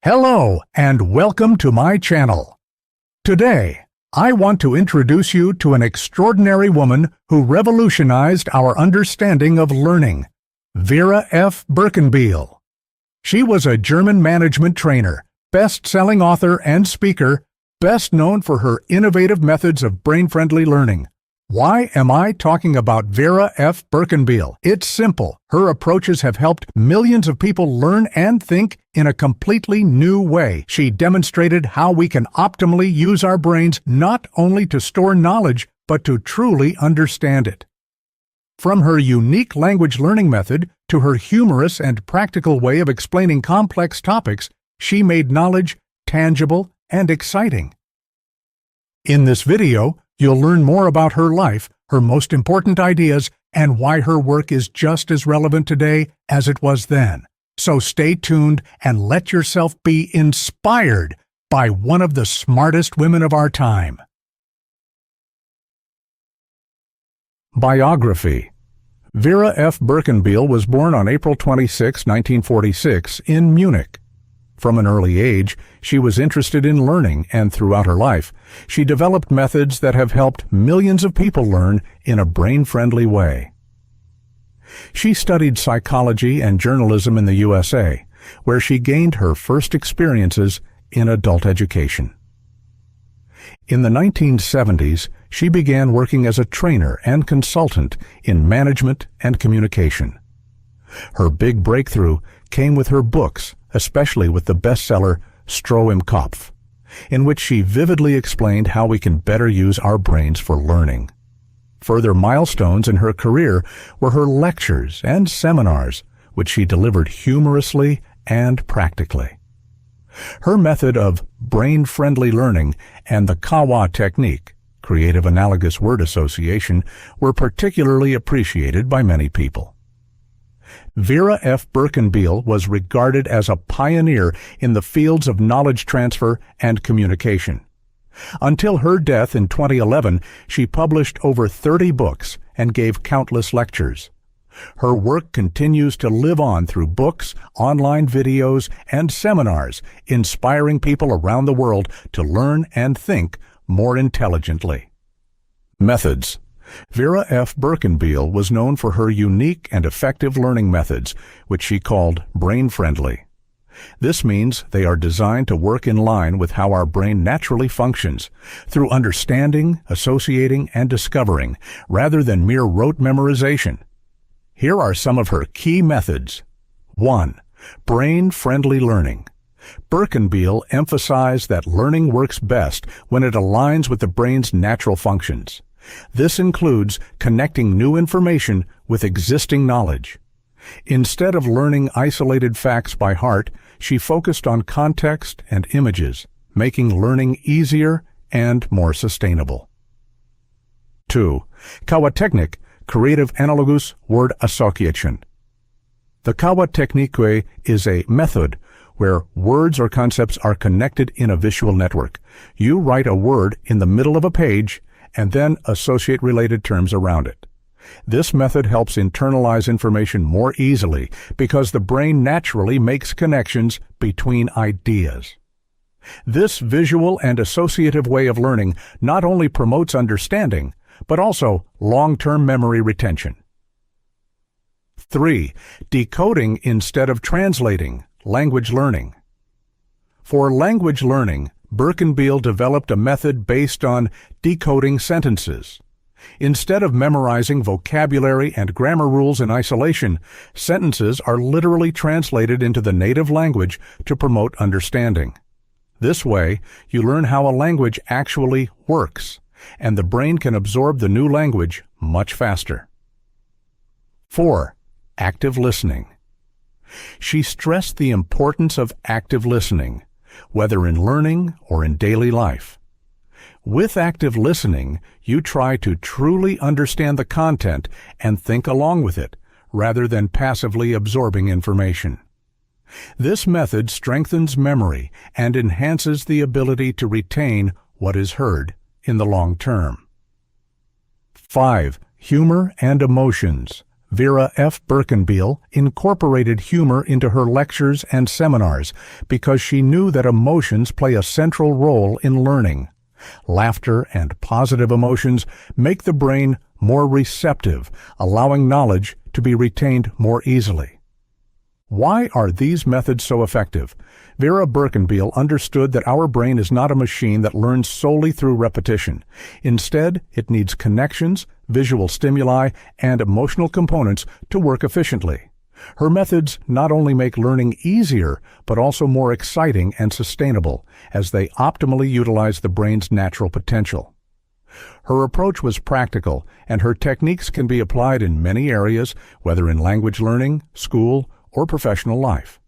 Hello and welcome to my channel. Today, I want to introduce you to an extraordinary woman who revolutionized our understanding of learning, Vera F. Birkenbihl. She was a German management trainer, best-selling author and speaker, best known for her innovative methods of brain-friendly learning. Why am I talking about Vera F. Birkenbihl? It's simple. Her approaches have helped millions of people learn and think in a completely new way. She demonstrated how we can optimally use our brains not only to store knowledge, but to truly understand it. From her unique language learning method to her humorous and practical way of explaining complex topics, she made knowledge tangible and exciting. In this video, you'll learn more about her life, her most important ideas, and why her work is just as relevant today as it was then. So stay tuned and let yourself be inspired by one of the smartest women of our time. Biography. Vera F. Birkenbihl was born on April 26, 1946, in Munich. From an early age, she was interested in learning, and throughout her life, she developed methods that have helped millions of people learn in a brain-friendly way. She studied psychology and journalism in the USA, where she gained her first experiences in adult education. In the 1970s, she began working as a trainer and consultant in management and communication. Her big breakthrough came with her books, especially with the bestseller Stroh im Kopf, in which she vividly explained how we can better use our brains for learning. Further milestones in her career were her lectures and seminars, which she delivered humorously and practically. Her method of brain-friendly learning and the KaWa technique, creative analogous word association, were particularly appreciated by many people. Vera F. Birkenbihl was regarded as a pioneer in the fields of knowledge transfer and communication. Until her death in 2011, she published over 30 books and gave countless lectures. Her work continues to live on through books, online videos, and seminars, inspiring people around the world to learn and think more intelligently. Methods. Vera F. Birkenbihl was known for her unique and effective learning methods, which she called brain-friendly. This means they are designed to work in line with how our brain naturally functions, through understanding, associating, and discovering, rather than mere rote memorization. Here are some of her key methods. 1. Brain-friendly learning. Birkenbihl emphasized that learning works best when it aligns with the brain's natural functions. This includes connecting new information with existing knowledge. Instead of learning isolated facts by heart, she focused on context and images, making learning easier and more sustainable. 2. KaWa technique, creative analogous word association. The KaWa technique is a method where words or concepts are connected in a visual network. You write a word in the middle of a page and then associate related terms around it. This method helps internalize information more easily because the brain naturally makes connections between ideas. This visual and associative way of learning not only promotes understanding, but also long-term memory retention. 3. Decoding instead of translating, language learning. For language learning, Birkenbihl developed a method based on decoding sentences. Instead of memorizing vocabulary and grammar rules in isolation, sentences are literally translated into the native language to promote understanding. This way, you learn how a language actually works, and the brain can absorb the new language much faster. 4. Active listening. She stressed the importance of active listening, whether in learning or in daily life. With active listening, you try to truly understand the content and think along with it, rather than passively absorbing information. This method strengthens memory and enhances the ability to retain what is heard in the long term. 5. Humor and emotions, Vera F.Birkenbihl incorporated humor into her lectures and seminars because she knew that emotions play a central role in learning. Laughter and positive emotions make the brain more receptive, allowing knowledge to be retained more easily. Why are these methods so effective? Vera Birkenbihl understood that our brain is not a machine that learns solely through repetition. Instead, it needs connections, visual stimuli, and emotional components to work efficiently. Her methods not only make learning easier, but also more exciting and sustainable, as they optimally utilize the brain's natural potential. Her approach was practical, and her techniques can be applied in many areas, whether in language learning, school, or professional life.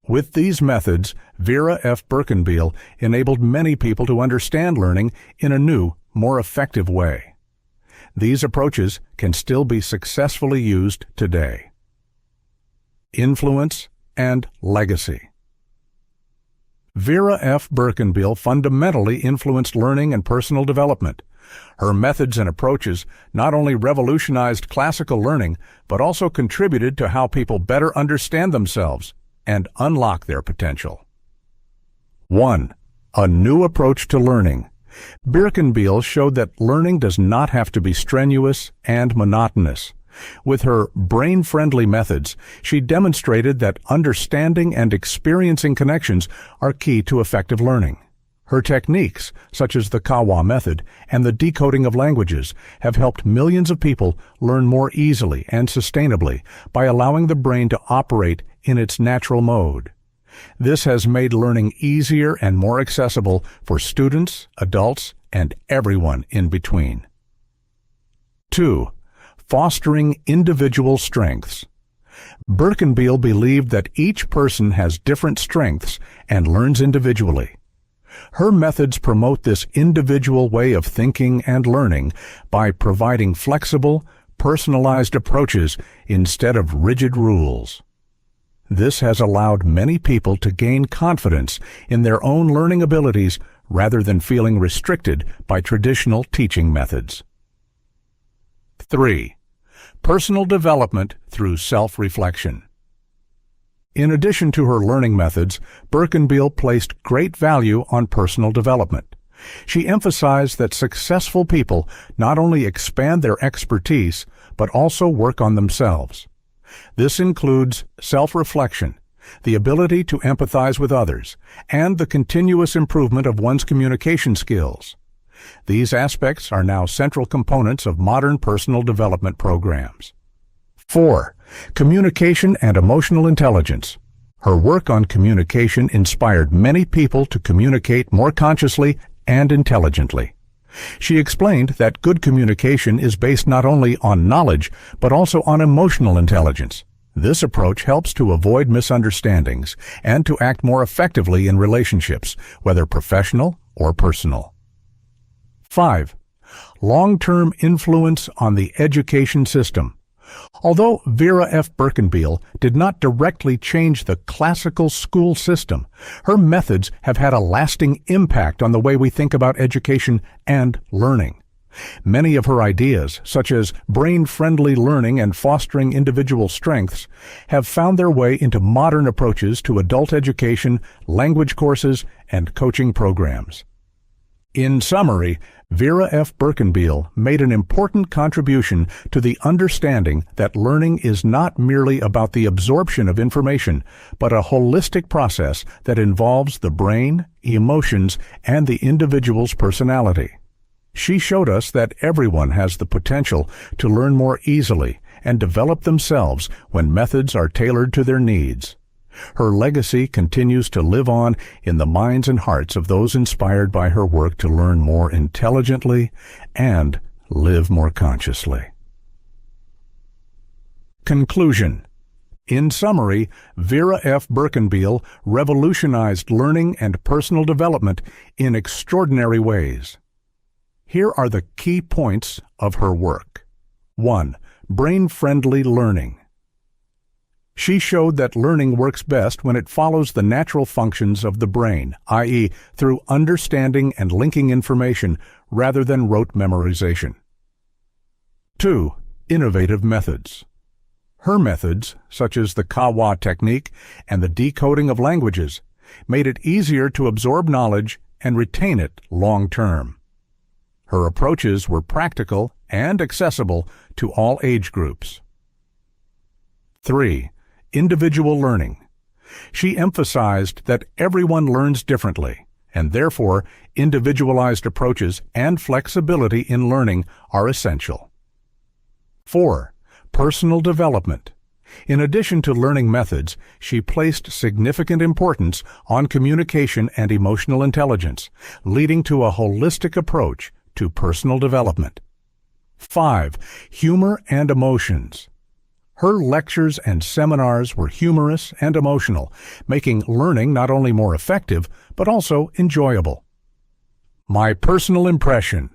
With these methods, Vera F. Birkenbihl enabled many people to understand learning in a new, more effective way. These approaches can still be successfully used today. Influence and legacy. Vera F. Birkenbihl fundamentally influenced learning and personal development. Her methods and approaches not only revolutionized classical learning, but also contributed to how people better understand themselves and unlock their potential. 1. A new approach to learning. Birkenbihl showed that learning does not have to be strenuous and monotonous. With her brain-friendly methods, she demonstrated that understanding and experiencing connections are key to effective learning. Her techniques, such as the KaWa method and the decoding of languages, have helped millions of people learn more easily and sustainably by allowing the brain to operate in its natural mode. This has made learning easier and more accessible for students, adults, and everyone in between. 2. Fostering individual strengths. Birkenbihl believed that each person has different strengths and learns individually. Her methods promote this individual way of thinking and learning by providing flexible, personalized approaches instead of rigid rules. This has allowed many people to gain confidence in their own learning abilities rather than feeling restricted by traditional teaching methods. 3. Personal development through self-reflection. In addition to her learning methods, Birkenbihl placed great value on personal development. She emphasized that successful people not only expand their expertise, but also work on themselves. This includes self-reflection, the ability to empathize with others, and the continuous improvement of one's communication skills. These aspects are now central components of modern personal development programs. 4. Communication and emotional intelligence. Her work on communication inspired many people to communicate more consciously and intelligently. She explained that good communication is based not only on knowledge, but also on emotional intelligence. This approach helps to avoid misunderstandings and to act more effectively in relationships, whether professional or personal. 5. Long-term influence on the education system. Although Vera F. Birkenbihl did not directly change the classical school system, her methods have had a lasting impact on the way we think about education and learning. Many of her ideas, such as brain-friendly learning and fostering individual strengths, have found their way into modern approaches to adult education, language courses, and coaching programs. In summary, Vera F. Birkenbihl made an important contribution to the understanding that learning is not merely about the absorption of information, but a holistic process that involves the brain, emotions, and the individual's personality. She showed us that everyone has the potential to learn more easily and develop themselves when methods are tailored to their needs. Her legacy continues to live on in the minds and hearts of those inspired by her work to learn more intelligently and live more consciously. Conclusion. In summary, Vera F. Birkenbihl revolutionized learning and personal development in extraordinary ways. Here are the key points of her work. 1. Brain-friendly learning. She showed that learning works best when it follows the natural functions of the brain, i.e., through understanding and linking information rather than rote memorization. 2. innovative methods. Her methods, such as the KaWa technique and the decoding of languages, made it easier to absorb knowledge and retain it long-term. Her approaches were practical and accessible to all age groups. 3. Individual learning. She emphasized that everyone learns differently, and therefore individualized approaches and flexibility in learning are essential. 4. Personal development. In addition to learning methods, she placed significant importance on communication and emotional intelligence, leading to a holistic approach to personal development. 5. Humor and emotions. Her lectures and seminars were humorous and emotional, making learning not only more effective, but also enjoyable. My personal impression.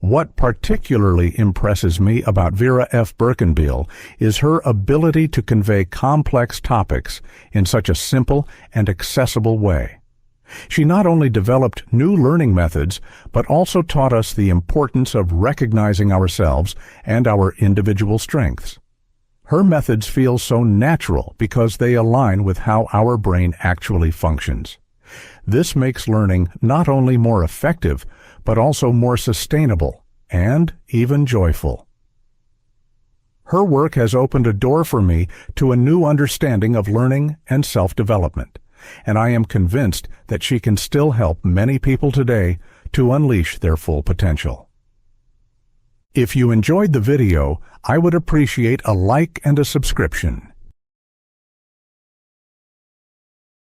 What particularly impresses me about Vera F. Birkenbihl is her ability to convey complex topics in such a simple and accessible way. She not only developed new learning methods, but also taught us the importance of recognizing ourselves and our individual strengths. Her methods feel so natural because they align with how our brain actually functions. This makes learning not only more effective, but also more sustainable and even joyful. Her work has opened a door for me to a new understanding of learning and self-development, and I am convinced that she can still help many people today to unleash their full potential. If you enjoyed the video, I would appreciate a like and a subscription.